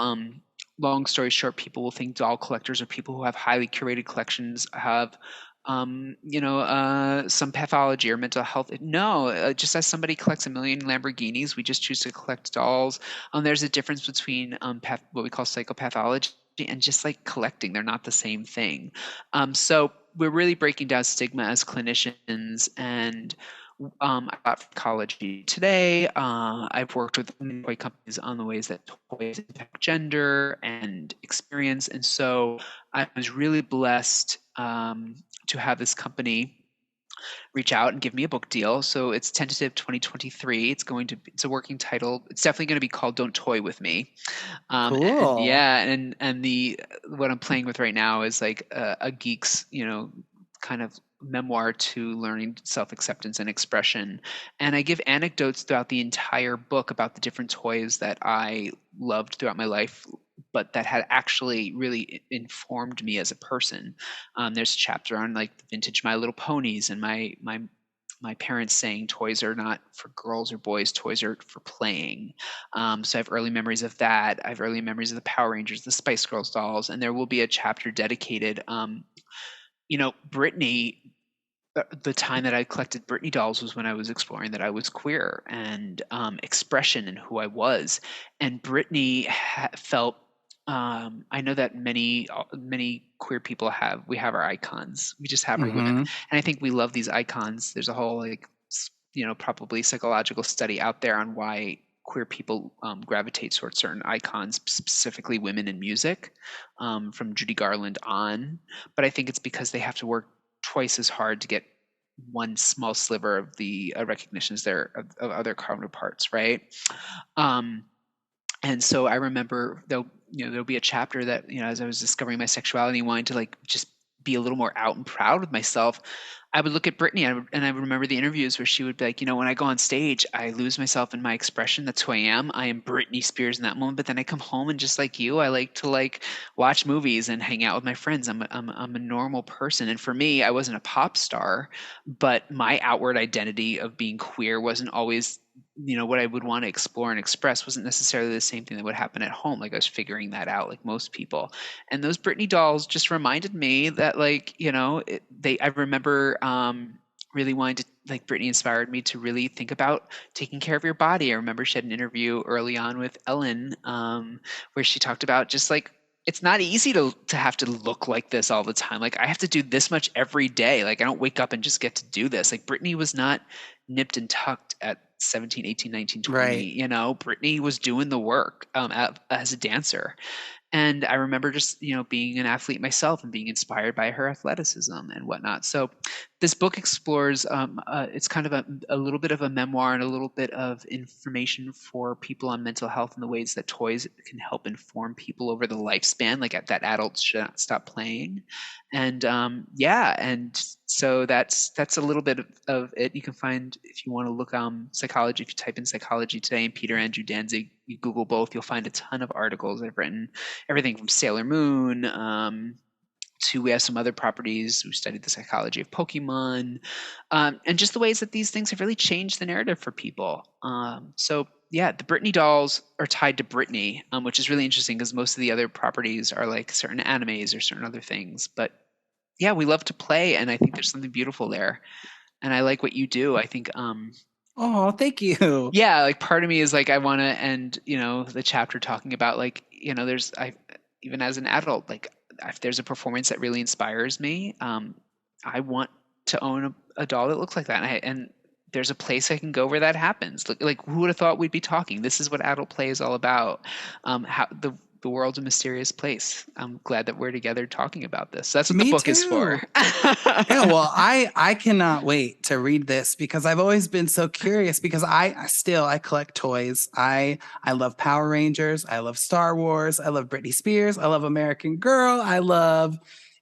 Long story short, people will think doll collectors or people who have highly curated collections have, some pathology or mental health. No, just as somebody collects a million Lamborghinis, we just choose to collect dolls. There's a difference between what we call psychopathology and just like collecting. They're not the same thing. So we're really breaking down stigma as clinicians, and about psychology today. I've worked with many toy companies on the ways that toys impact gender and experience, and so I was really blessed to have this company reach out and give me a book deal. So it's tentative 2023. It's a working title. It's definitely going to be called "Don't Toy with Me." And Cool. yeah, and the what I'm playing with right now is like a geek's, kind of memoir to learning self-acceptance and expression. And I give anecdotes throughout the entire book about the different toys that I loved throughout my life, but that had actually really informed me as a person. There's a chapter on like the vintage My Little Ponies and my my parents saying toys are not for girls or boys, toys are for playing. So I have early memories of that. I have early memories of the Power Rangers, the Spice Girls dolls, and there will be a chapter dedicated. Britney, the time that I collected Britney dolls was when I was exploring that I was queer and expression and who I was. And Britney felt. I know that many queer people we have our icons. We just have our women, Mm-hmm. and I think we love these icons. There's a whole probably psychological study out there on why queer people gravitate towards certain icons, specifically women in music, from Judy Garland on. But I think it's because they have to work twice as hard to get one small sliver of the recognitions of other counterparts, right? Um, and so I remember there'll be a chapter that as I was discovering my sexuality, wanting to like just be a little more out and proud with myself. I would look at Britney and I remember the interviews where she would be like, when I go on stage, I lose myself in my expression. That's who I am. I am Britney Spears in that moment. But then I come home and just like you, I like to like watch movies and hang out with my friends. I'm a normal person. And for me, I wasn't a pop star, but my outward identity of being queer wasn't always what I would want to explore and express wasn't necessarily the same thing that would happen at home. Like I was figuring that out like most people. And those Britney dolls just reminded me that like, I remember really wanting to like Britney inspired me to really think about taking care of your body. I remember she had an interview early on with Ellen where she talked about just like it's not easy to have to look like this all the time. Like I have to do this much every day. Like I don't wake up and just get to do this. Like Britney was not nipped and tucked at 17, 18, 19, 20. Right. Britney was doing the work as a dancer. And I remember just, being an athlete myself and being inspired by her athleticism and whatnot. So this book explores, it's kind of a little bit of a memoir and a little bit of information for people on mental health and the ways that toys can help inform people over the lifespan, like that adults should not stop playing. And and so that's a little bit of it. You can find, if you want to look psychology, if you type in psychology today and Peter Andrew Danzig, you Google both, you'll find a ton of articles I've written, everything from Sailor Moon to we have some other properties. We studied the psychology of Pokemon, and just the ways that these things have really changed the narrative for people. So yeah, the Britney dolls are tied to Britney, which is really interesting because most of the other properties are like certain animes or certain other things. But yeah, we love to play, and I think there's something beautiful there. And I like what you do. I think Oh, thank you. yeah, like part of me is like I want to end the chapter talking about like there's I even as an adult, like if there's a performance that really inspires me, I want to own a doll that looks like that, and there's a place I can go where that happens. Like who would have thought we'd be talking? This is what adult play is all about. How the world's a mysterious place. I'm glad that we're together talking about this. So that's what the Me book is for. too. Yeah, well, I cannot wait to read this because I've always been so curious because I collect toys. I love Power Rangers, I love Star Wars, I love Britney Spears, I love American Girl, I love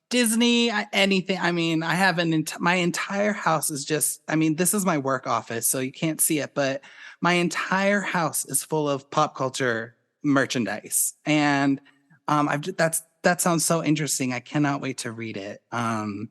Disney, anything. I mean, I have my entire house is just, I mean, this is my work office, so you can't see it, but my entire house is full of pop culture merchandise. And that sounds so interesting. I cannot wait to read it. And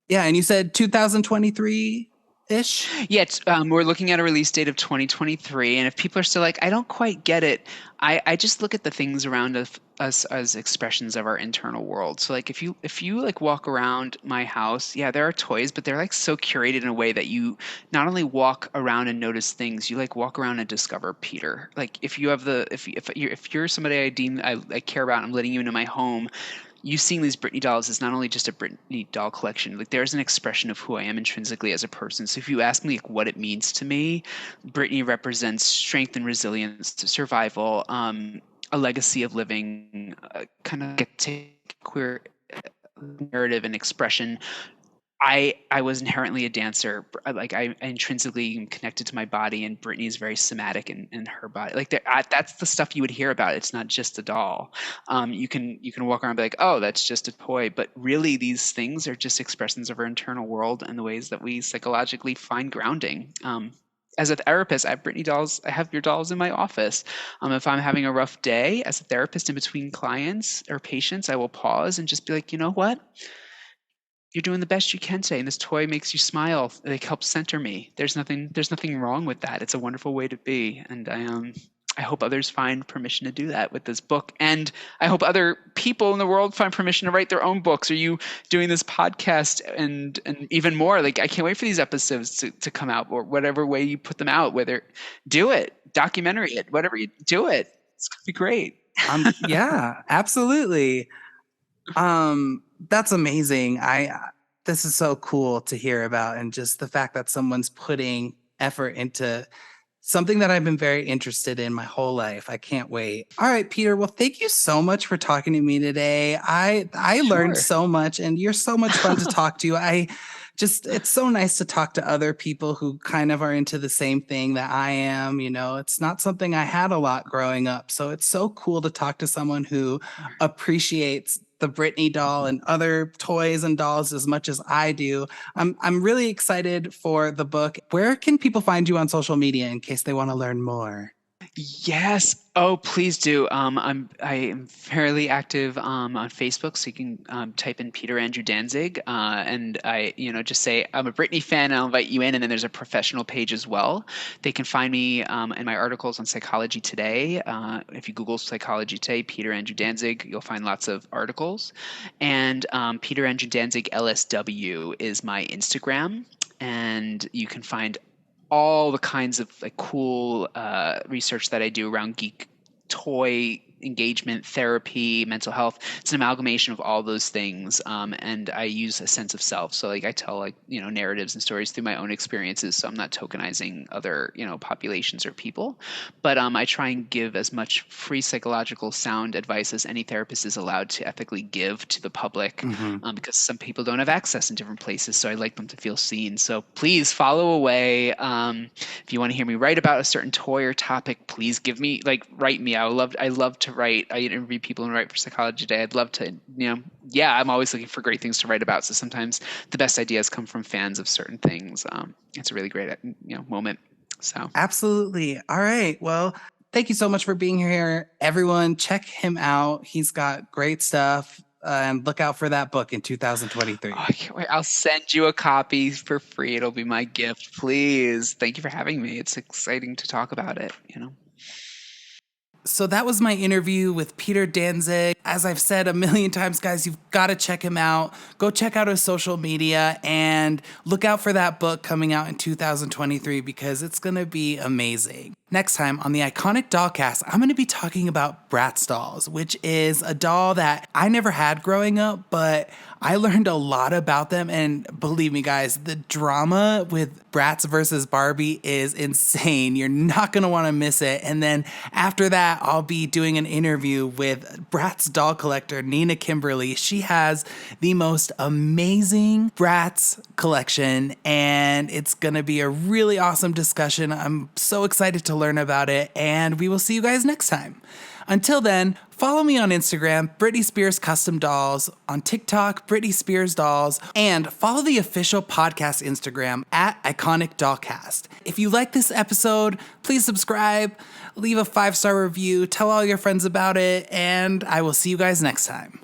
yeah, and you said 2023 ish. Yeah, we're looking at a release date of 2023, and if people are still like, I don't quite get it, I just look at the things around us as expressions of our internal world. So like if you like walk around my house, yeah, there are toys, but they're like so curated in a way that you not only walk around and notice things, you like walk around and discover Peter. Like if you have if you're somebody I care about, and I'm letting you into my home, you seeing these Britney dolls is not only just a Britney doll collection. Like there's an expression of who I am intrinsically as a person. So if you ask me like what it means to me, Britney represents strength and resilience, survival, a legacy of living, kind of get to queer narrative and expression. I was inherently a dancer. Like I intrinsically am connected to my body, and Britney is very somatic in her body. Like that's the stuff you would hear about. It's not just a doll. You can walk around and be like, oh, that's just a toy, but really these things are just expressions of our internal world and the ways that we psychologically find grounding. As a therapist, I have Britney dolls. I have your dolls in my office. If I'm having a rough day as a therapist in between clients or patients, I will pause and just be like, you know what? you're doing the best you can today, and this toy makes you smile. It helps center me. There's nothing wrong with that. It's a wonderful way to be, and I hope others find permission to do that with this book, and I hope other people in the world find permission to write their own books. Are you doing this podcast and even more? Like, I can't wait for these episodes to come out, or whatever way you put them out. Whether do it, documentary it, whatever you do it, it's gonna be great. Yeah, absolutely. That's amazing. This is so cool to hear about, and just the fact that someone's putting effort into something that I've been very interested in my whole life. I can't wait. All right, Peter. Well, thank you so much for talking to me today. I learned Sure. so much, and you're so much fun to talk to. It's so nice to talk to other people who kind of are into the same thing that I am. It's not something I had a lot growing up. So it's so cool to talk to someone who appreciates the Britney doll and other toys and dolls as much as I do. I'm really excited for the book. Where can people find you on social media in case they want to learn more? Yes. Oh, please do. I am fairly active on Facebook, so you can type in Peter Andrew Danzig, and just say I'm a Britney fan. And I'll invite you in, and then there's a professional page as well. They can find me in my articles on Psychology Today. If you Google Psychology Today, Peter Andrew Danzig, you'll find lots of articles. And Peter Andrew Danzig LSW is my Instagram, and you can find all the kinds of like cool research that I do around geek toy engagement, therapy, mental health. It's an amalgamation of all those things, and I use a sense of self. So like I tell narratives and stories through my own experiences. So I'm not tokenizing other populations or people, but I try and give as much free psychological sound advice as any therapist is allowed to ethically give to the public, because some people don't have access in different places. So I like them to feel seen. So please follow away. If you want to hear me write about a certain toy or topic, please write me. I love to write. I interview people and write for Psychology Today. I'd love to, I'm always looking for great things to write about. So sometimes the best ideas come from fans of certain things. It's a really great, moment. So Absolutely. All right. Well, thank you so much for being here. Everyone, check him out. He's got great stuff. And look out for that book in 2023. I can't wait. I'll send you a copy for free. It'll be my gift. Please. Thank you for having me. It's exciting to talk about it. So that was my interview with Peter Danzig. As I've said a million times, guys, you've got to check him out. Go check out his social media and look out for that book coming out in 2023 because it's going to be amazing. Next time on the Iconic Dollcast, I'm going to be talking about Bratz dolls, which is a doll that I never had growing up, but I learned a lot about them. And believe me, guys, the drama with Bratz versus Barbie is insane. You're not going to want to miss it. And then after that, I'll be doing an interview with Bratz doll collector Nina Kimberly. She has the most amazing Bratz collection, and it's going to be a really awesome discussion. I'm so excited to learn about it, and we will see you guys next time. Until then, follow me on Instagram, Britney Spears Custom Dolls, on TikTok, Britney Spears Dolls, and follow the official podcast Instagram at iconicdollcast. If you like this episode, please subscribe, leave a 5-star review, tell all your friends about it, and I will see you guys next time.